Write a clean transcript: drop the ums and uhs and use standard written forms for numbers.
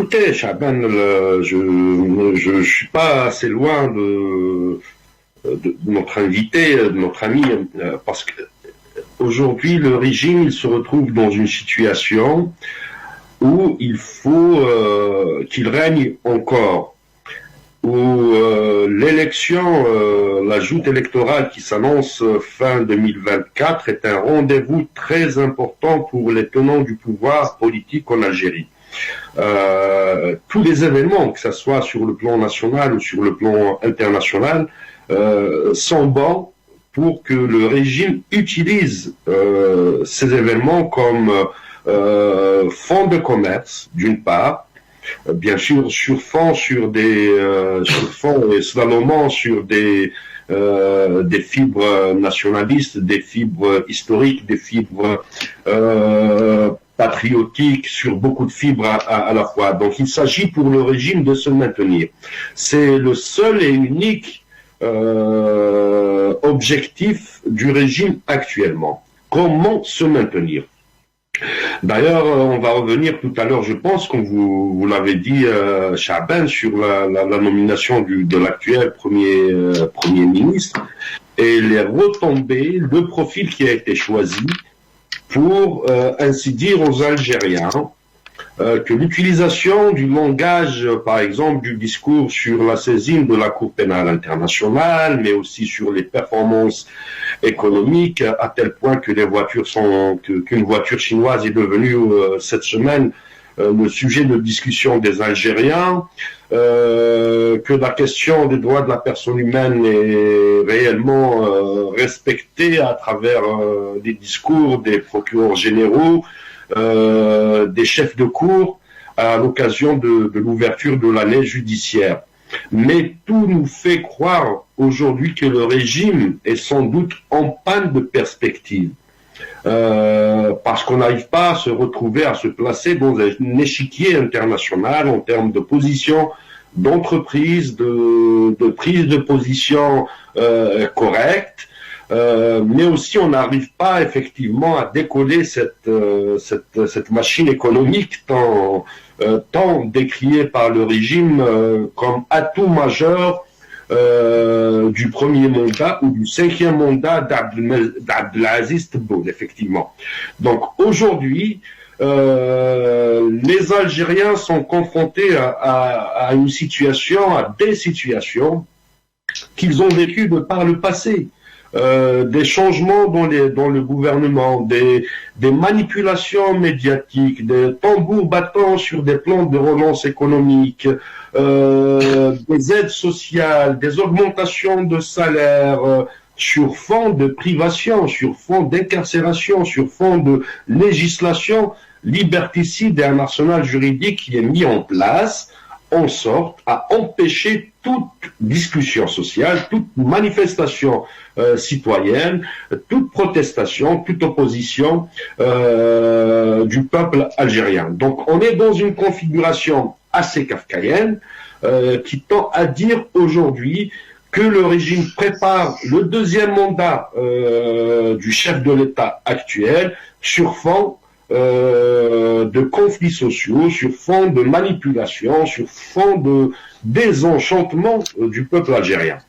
Écoutez, Chaban, je suis pas assez loin de notre invité, de notre ami, parce que aujourd'hui le régime il se retrouve dans une situation où il faut qu'il règne encore, où l'élection, la joute électorale qui s'annonce fin 2024 est un rendez-vous très important pour les tenants du pouvoir politique en Algérie. Tous les événements, que ce soit sur le plan national ou sur le plan international, sont bons pour que le régime utilise ces événements comme fonds de commerce, d'une part, bien sûr sur fond et slalomant sur des fibres nationalistes, des fibres historiques, des fibres patriotiques, sur beaucoup de fibres à la fois. Donc il s'agit pour le régime de se maintenir. C'est le seul et unique objectif du régime actuellement. Comment se maintenir? D'ailleurs, on va revenir tout à l'heure, je pense, comme vous l'avez dit, Chaban, sur la nomination de l'actuel premier ministre et les retombées, le profil qui a été choisi pour ainsi dire aux Algériens que l'utilisation du langage, par exemple, du discours sur la saisine de la Cour pénale internationale, mais aussi sur les performances économiques, à tel point que qu'une voiture chinoise est devenue cette semaine le sujet de discussion des Algériens, que la question des droits de la personne humaine est réellement respectée à travers des discours des procureurs généraux, des chefs de cour à l'occasion de l'ouverture de l'année judiciaire. Mais tout nous fait croire aujourd'hui que le régime est sans doute en panne de perspective, parce qu'on n'arrive pas à se retrouver, à se placer dans un échiquier international en termes de position d'entreprise, de prise de position correcte. Mais aussi on n'arrive pas effectivement à décoller cette machine économique tant décriée par le régime comme atout majeur du premier mandat ou du 5e mandat d'Abdelaziz Tebboune, effectivement. Donc aujourd'hui, les Algériens sont confrontés à une situation, à des situations qu'ils ont vécues de par le passé. Des changements dans le gouvernement, des manipulations médiatiques, des tambours battants sur des plans de relance économique, des aides sociales, des augmentations de salaires sur fond de privation, sur fond d'incarcération, sur fond de législation liberticide et un arsenal juridique qui est mis en place en sorte à empêcher toute discussion sociale, toute manifestation citoyenne, toute protestation, toute opposition du peuple algérien. Donc on est dans une configuration assez kafkaïenne qui tend à dire aujourd'hui que le régime prépare le 2e mandat du chef de l'État actuel sur fond de conflits sociaux, sur fond de manipulation, sur fond de désenchantement du peuple algérien.